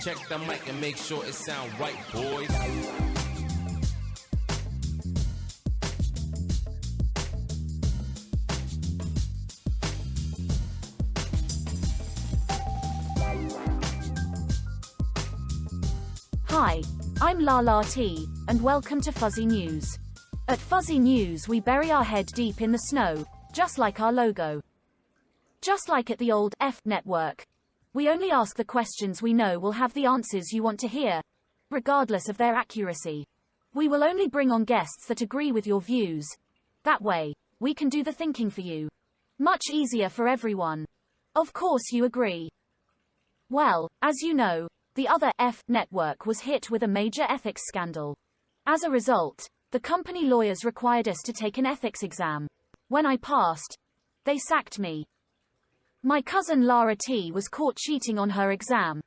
Check the mic and make sure it sound right, boys. Hi, I'm La T, and welcome to Fuzzy News. At Fuzzy News we bury our head deep in the snow, just like our logo. Just like at the old F network. We only ask the questions we know will have the answers you want to hear, regardless of their accuracy. We will only bring on guests that agree with your views. That way, we can do the thinking for you. Much easier for everyone. Of course you agree. Well, as you know, the other F network was hit with a major ethics scandal. As a result, the company lawyers required us to take an ethics exam. When I passed, they sacked me. My cousin Lara T was caught cheating on her exam,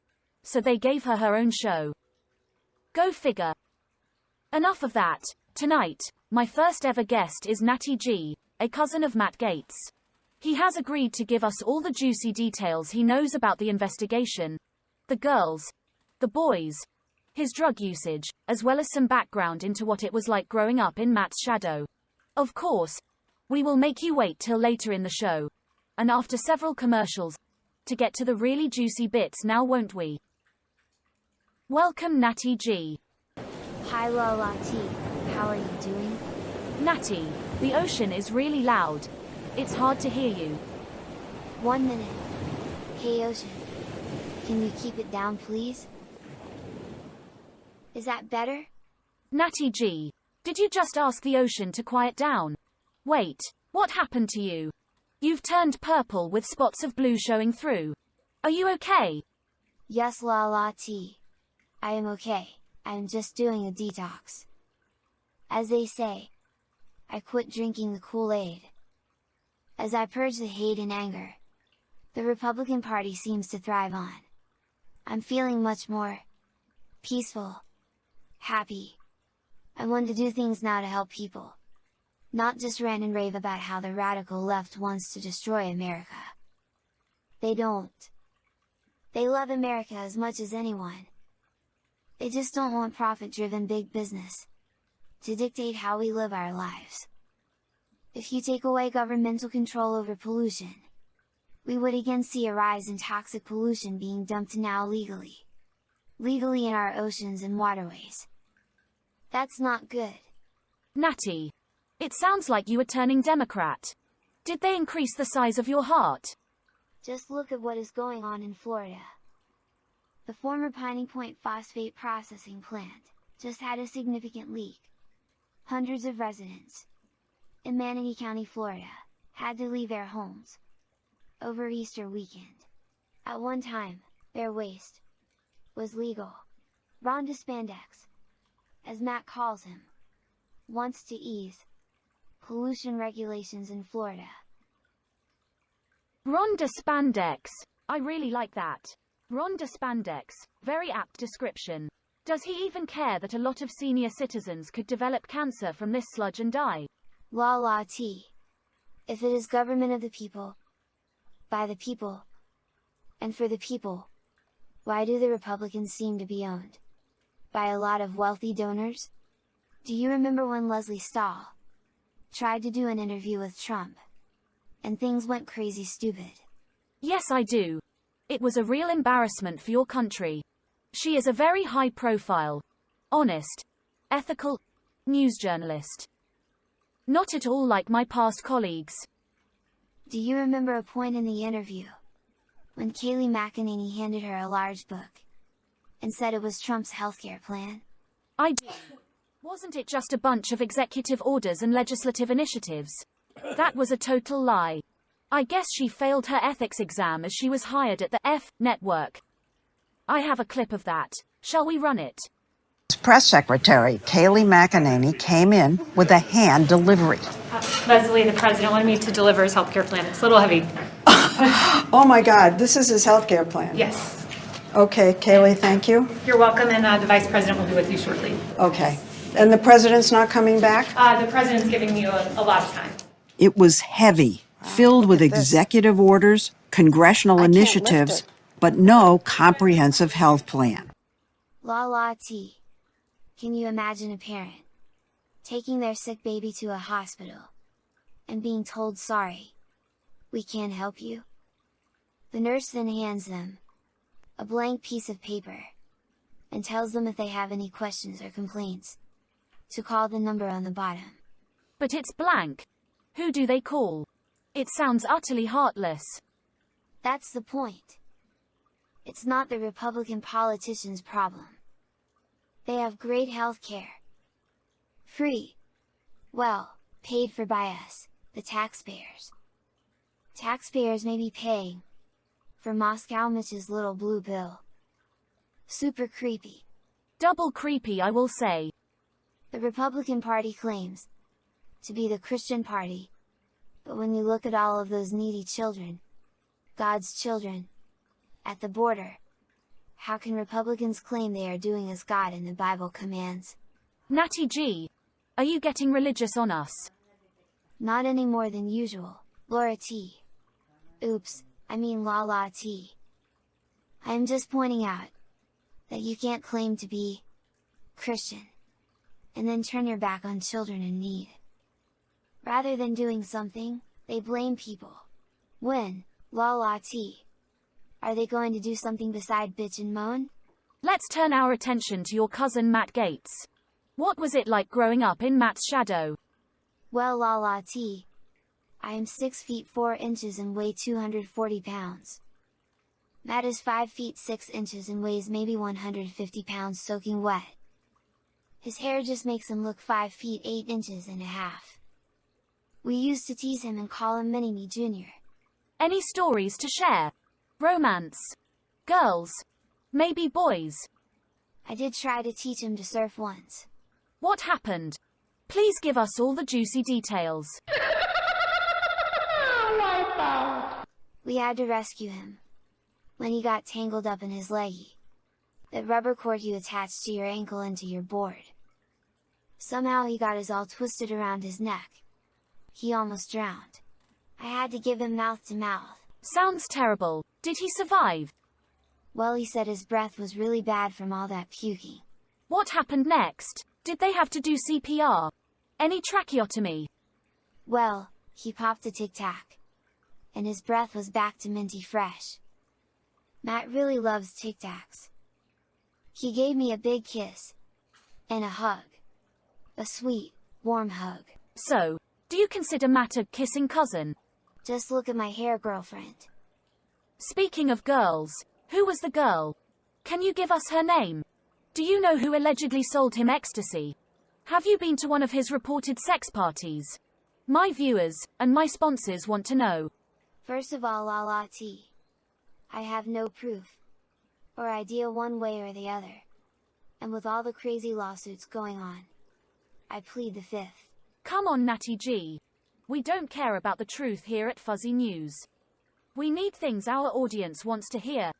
so they gave her her own show. Go figure. Enough of that. Tonight, my first ever guest is Natty G, a cousin of Matt Gaetz. He has agreed to give us all the juicy details he knows about the investigation, the girls, the boys, his drug usage, as well as some background into what it was like growing up in Matt's shadow. Of course, we will make you wait till later in the show, and after several commercials, to get to the really juicy bits now, won't we? Welcome Natty G. Hi La T, how are you doing? Natty, the ocean is really loud. It's hard to hear you. 1 minute. Hey ocean, can you keep it down please? Is that better? Natty G, did you just ask the ocean to quiet down? Wait, what happened to you? You've turned purple with spots of blue showing through. Are you okay? Yes La T. I am okay, I am just doing a detox. As they say, I quit drinking the Kool-Aid. As I purge the hate and anger, the Republican Party seems to thrive on. I'm feeling much more peaceful, happy. I want to do things now to help people. Not just rant and rave about how the radical left wants to destroy America. They don't. They love America as much as anyone. They just don't want profit-driven big business to dictate how we live our lives. If you take away governmental control over pollution, we would again see a rise in toxic pollution being dumped now legally in our oceans and waterways. That's not good. Natty, it sounds like you are turning Democrat. Did they increase the size of your heart? Just look at what is going on in Florida. The former Piney Point phosphate processing plant just had a significant leak. Hundreds of residents in Manatee County, Florida, had to leave their homes over Easter weekend. At one time, their waste was legal. Ron DeSpandex, as Matt calls him, wants to ease pollution regulations in Florida. Ron DeSpandex, I really like that. Ron DeSpandex, very apt description. Does he even care that a lot of senior citizens could develop cancer from this sludge and die? La T. If it is government of the people, by the people, and for the people, why do the Republicans seem to be owned by a lot of wealthy donors? Do you remember when Leslie Stahl tried to do an interview with Trump, and things went crazy stupid? Yes, I do. It was a real embarrassment for your country. She is a very high-profile, honest, ethical news journalist. Not at all like my past colleagues. Do you remember a point in the interview when Kayleigh McEnany handed her a large book and said it was Trump's healthcare plan? I do. Wasn't it just a bunch of executive orders and legislative initiatives? That was a total lie. I guess she failed her ethics exam as she was hired at the F network. I have a clip of that. Shall we run it? Press Secretary Kayleigh McEnany came in with a hand delivery. Leslie, the president wanted me to deliver his healthcare plan. It's a little heavy. Oh my God, this is his healthcare plan? Yes. Okay, Kayleigh, thank you. You're welcome, and the vice president will be with you shortly. Okay. And the president's not coming back? The president's giving you a lot of time. It was heavy, filled with executive orders, congressional initiatives, but no comprehensive health plan. La la T. Can you imagine a parent taking their sick baby to a hospital and being told, sorry, we can't help you? The nurse then hands them a blank piece of paper and tells them if they have any questions or complaints to call the number on the bottom. But it's blank. Who do they call? It sounds utterly heartless. That's the point. It's not the Republican politicians' problem. They have great health care. Free. Well, paid for by us, the taxpayers. Taxpayers may be paying for Moscow Mitch's little blue pill. Super creepy. Double creepy, I will say. The Republican Party claims to be the Christian party, but when you look at all of those needy children, God's children, at the border, how can Republicans claim they are doing as God and the Bible commands? Natty G, are you getting religious on us? Not any more than usual, Laura T. Oops, I mean La La T. I am just pointing out that you can't claim to be Christian and then turn your back on children in need. Rather than doing something, they blame people. When, La La T, are they going to do something beside bitch and moan? Let's turn our attention to your cousin Matt Gaetz. What was it like growing up in Matt's shadow? Well, La La T, I am 6 feet 4 inches and weigh 240 pounds. Matt is 5 feet 6 inches and weighs maybe 150 pounds soaking wet. His hair just makes him look 5 feet 8 inches and a half. We used to tease him and call him Mini-Me Jr. Any stories to share? Romance? Girls? Maybe boys? I did try to teach him to surf once. What happened? Please give us all the juicy details. We had to rescue him when he got tangled up in his leggy, that rubber cord you attach to your ankle into your board. Somehow he got us all twisted around his neck. He almost drowned. I had to give him mouth to mouth. Sounds terrible. Did he survive? Well, he said his breath was really bad from all that puking. What happened next? Did they have to do CPR? Any tracheotomy? Well, he popped a Tic Tac, and his breath was back to minty fresh. Matt really loves Tic Tacs. He gave me a big kiss and a hug. A sweet, warm hug. So, do you consider Matt a kissing cousin? Just look at my hair, girlfriend. Speaking of girls, who was the girl? Can you give us her name? Do you know who allegedly sold him ecstasy? Have you been to one of his reported sex parties? My viewers, and my sponsors want to know. First of all, La La T, I have no proof or idea one way or the other. And with all the crazy lawsuits going on, I plead the fifth. Come on, Natty G. We don't care about the truth here at Fuzzi News. We need things our audience wants to hear,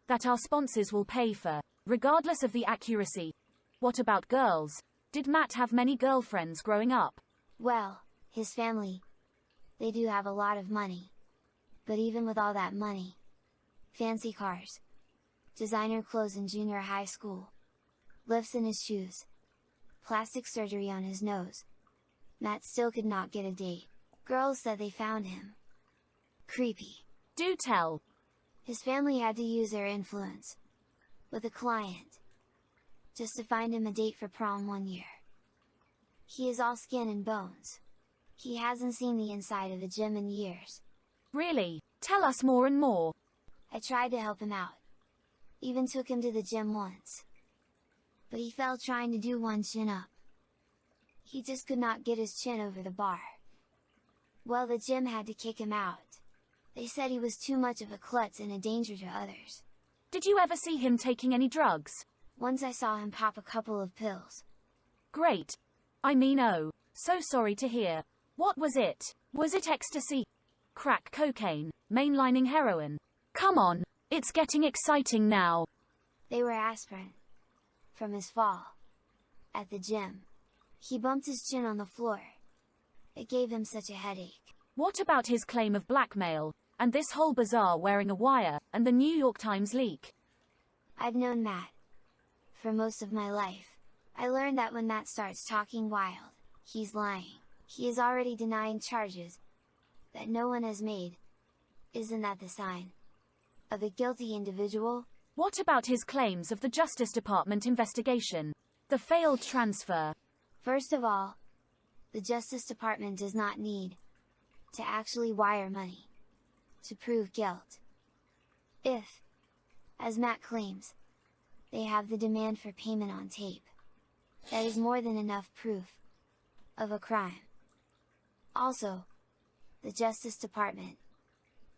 that our sponsors will pay for, regardless of the accuracy. What about girls? Did Matt have many girlfriends growing up? Well, his family, they do have a lot of money. But even with all that money, fancy cars, designer clothes in junior high school, lifts in his shoes, plastic surgery on his nose, Matt still could not get a date. Girls said they found him creepy. Do tell. His family had to use their influence with a client just to find him a date for prom one year. He is all skin and bones. He hasn't seen the inside of a gym in years. Really? Tell us more and more. I tried to help him out. Even took him to the gym once. But he fell trying to do one chin-up. He just could not get his chin over the bar. Well, the gym had to kick him out. They said he was too much of a klutz and a danger to others. Did you ever see him taking any drugs? Once I saw him pop a couple of pills. Great. I mean, oh, so sorry to hear. What was it? Was it ecstasy? Crack cocaine? Mainlining heroin? Come on, it's getting exciting now. They were aspirin. From his fall. At the gym. He bumped his chin on the floor. It gave him such a headache. What about his claim of blackmail? And this whole bizarre wearing a wire, and the New York Times leak. I've known Matt for most of my life. I learned that when Matt starts talking wild, he's lying. He is already denying charges that no one has made. Isn't that the sign of a guilty individual? What about his claims of the Justice Department investigation? The failed transfer. First of all, the Justice Department does not need to actually wire money to prove guilt. If, as Matt claims, they have the demand for payment on tape, that is more than enough proof of a crime. Also, the Justice Department,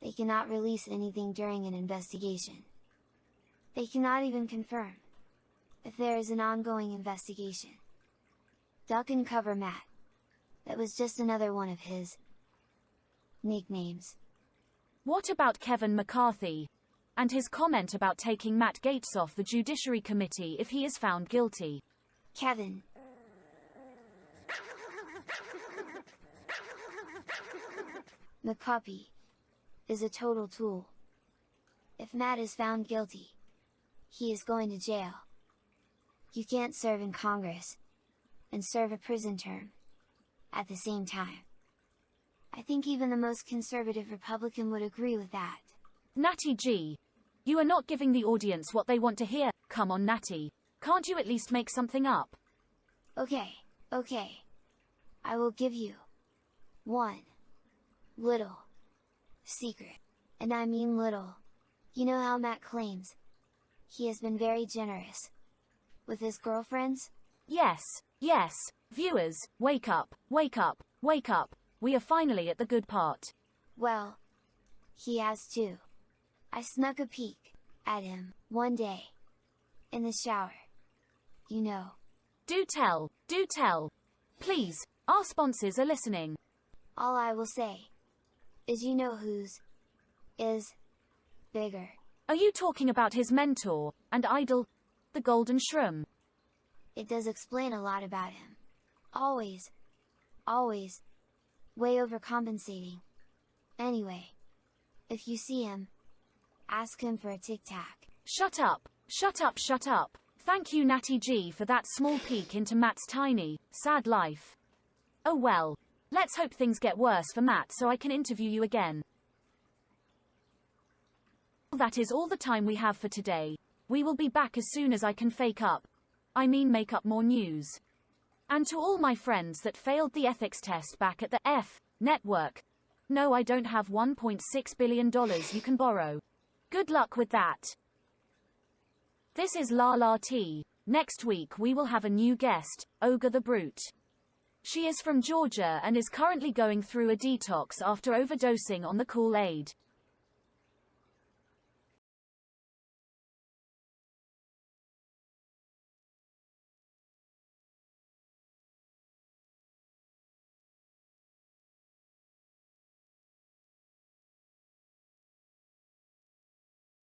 they cannot release anything during an investigation. They cannot even confirm if there is an ongoing investigation. Duck and cover Matt. That was just another one of his nicknames. What about Kevin McCarthy? And his comment about taking Matt Gaetz off the Judiciary Committee if he is found guilty. Kevin. McCarthy is a total tool. If Matt is found guilty, he is going to jail. You can't serve in Congress and serve a prison term at the same time. I think even the most conservative Republican would agree with that. Natty G. You are not giving the audience what they want to hear. Come on, Natty. Can't you at least make something up? Okay. I will give you one little secret. And I mean little. You know how Matt claims he has been very generous with his girlfriends? Yes. Viewers, wake up. We are finally at the good part. Well, he has too. I snuck a peek at him one day in the shower. You know. Do tell. Please, our sponsors are listening. All I will say is you know whose is bigger. Are you talking about his mentor and idol, the Golden Shroom? It does explain a lot about him. Always way overcompensating. Anyway, if you see him, ask him for a Tic Tac. Shut up. Thank you, Natty G, for that small peek into Matt's tiny, sad life. Oh well, let's hope things get worse for Matt so I can interview you again. That is all the time we have for today. We will be back as soon as I can make up more news. And to all my friends that failed the ethics test back at the F network. No, I don't have $1.6 billion you can borrow. Good luck with that. This is La T. Next week we will have a new guest, Ogre the Brute. She is from Georgia and is currently going through a detox after overdosing on the Kool-Aid.